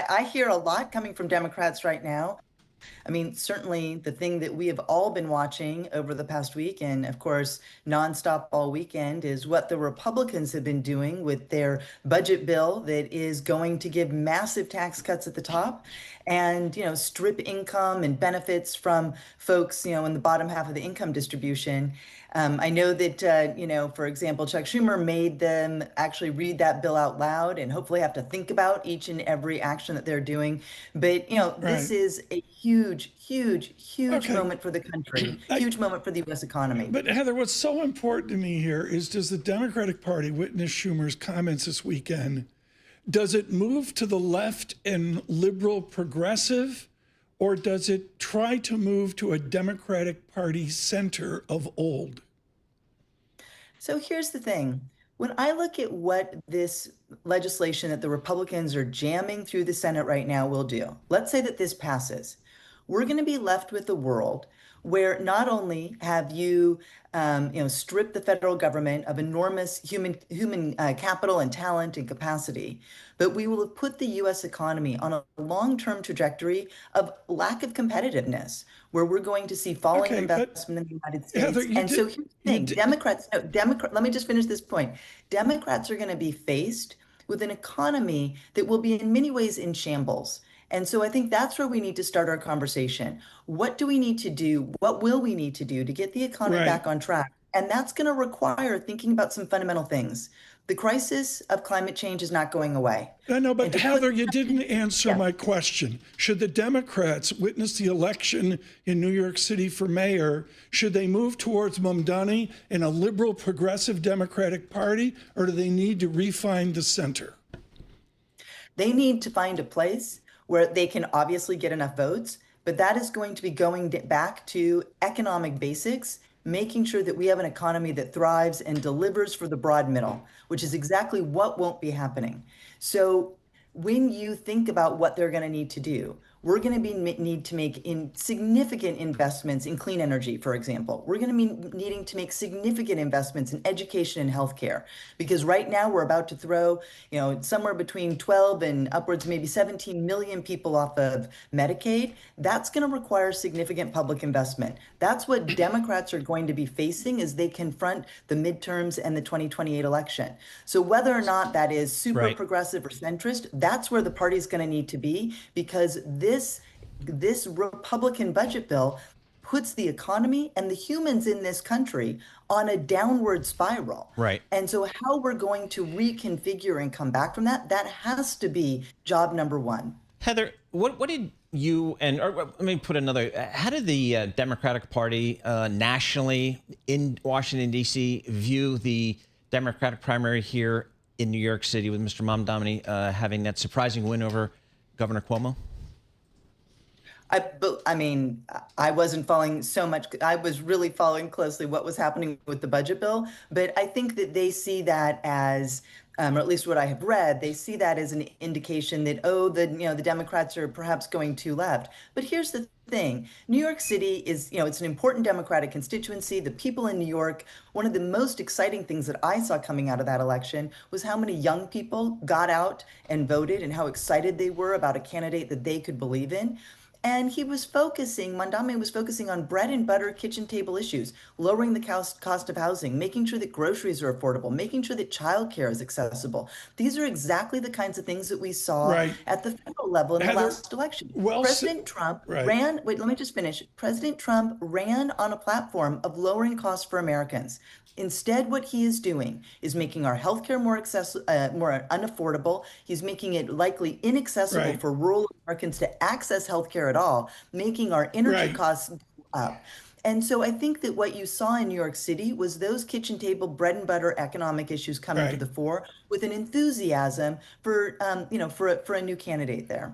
I hear a lot coming from Democrats right now. I mean, certainly the thing that we have all been watching over the past week, and of course, nonstop all weekend, is what the Republicans have been doing with their budget bill that is going to give massive tax cuts at the top and, strip income and benefits from folks, in the bottom half of the income distribution. I know that, for example, Chuck Schumer made them actually read that bill out loud and hopefully have to think about each and every action that they're doing. But, this Right. is a huge, huge, huge Okay. moment for the country, I, huge moment for the U.S. economy. but Heather, what's so important to me here is, does the Democratic Party witness Schumer's comments this weekend? Does it move to the left and liberal progressive, or does it try to move to a Democratic Party center of old? So here's the thing. When I look at what this legislation that the Republicans are jamming through the Senate right now will do, let's say that this passes, we're going to be left with a world where not only have you, stripped the federal government of enormous human capital and talent and capacity, but we will have put the U.S. economy on a long-term trajectory of lack of competitiveness, where we're going to see falling Okay, but investment in the United Heather, States. And so here's the you thing, did, Democrats, no, let me just finish this point. Democrats are going to be faced with an economy that will be in many ways in shambles. And so I think that's where we need to start our conversation. What do we need to do? What will we need to do to get the economy right. back on track? And that's going to require thinking about some fundamental things. The crisis of climate change is not going away. I know, And but to put, Heather, you didn't answer yeah, my question. Should the Democrats witness the election in New York City for mayor? Should they move towards Mamdani and a liberal progressive Democratic Party, or do they need to refine the center? they need to find a place where they can obviously get enough votes, but that is going to be going back to economic basics, making sure that we have an economy that thrives and delivers for the broad middle, which is exactly what won't be happening. So when you think about what they're going to need to do, we're going to need to make significant investments in clean energy, for example. We're going to be needing to make significant investments in education and healthcare, because right now we're about to throw, somewhere between 12 and upwards maybe 17 million people off of Medicaid. That's going to require significant public investment. That's what Democrats are going to be facing as they confront the midterms and the 2028 election. So whether or not that is super Right. progressive or centrist, that's where the party's going to need to be, because this Republican budget bill puts the economy and the humans in this country on a downward spiral. Right. And so how we're going to reconfigure and come back from that, that has to be job number one. Heather, what did you and or let me put another? How did the Democratic Party nationally in Washington D.C. view the Democratic primary here in New York City with Mr. Mamdani having that surprising win over Governor Cuomo? I mean, I wasn't following so much. I was really following closely what was happening with the budget bill, but I think that they see that as, or at least what I have read, they see that as an indication that, oh, the Democrats are perhaps going too left. But here's the thing: New York City is, it's an important Democratic constituency. The people in New York, one of the most exciting things that I saw coming out of that election was how many young people got out and voted and how excited they were about a candidate that they could believe in. And Mandame was focusing on bread and butter kitchen table issues, lowering the cost of housing, making sure that groceries are affordable, making sure that childcare is accessible. These are exactly the kinds of things that we saw Right. at the federal level in the Heather, last election. well, President Trump right. ran, wait, let me just finish. President Trump ran on a platform of lowering costs for Americans. Instead, what he is doing is making our healthcare more unaffordable. He's making it likely inaccessible Right. for rural Americans to access healthcare at all, making our energy Right. costs go up. And so I think that what you saw in New York City was those kitchen table bread and butter economic issues coming to Right. the fore with an enthusiasm for, for a new candidate there.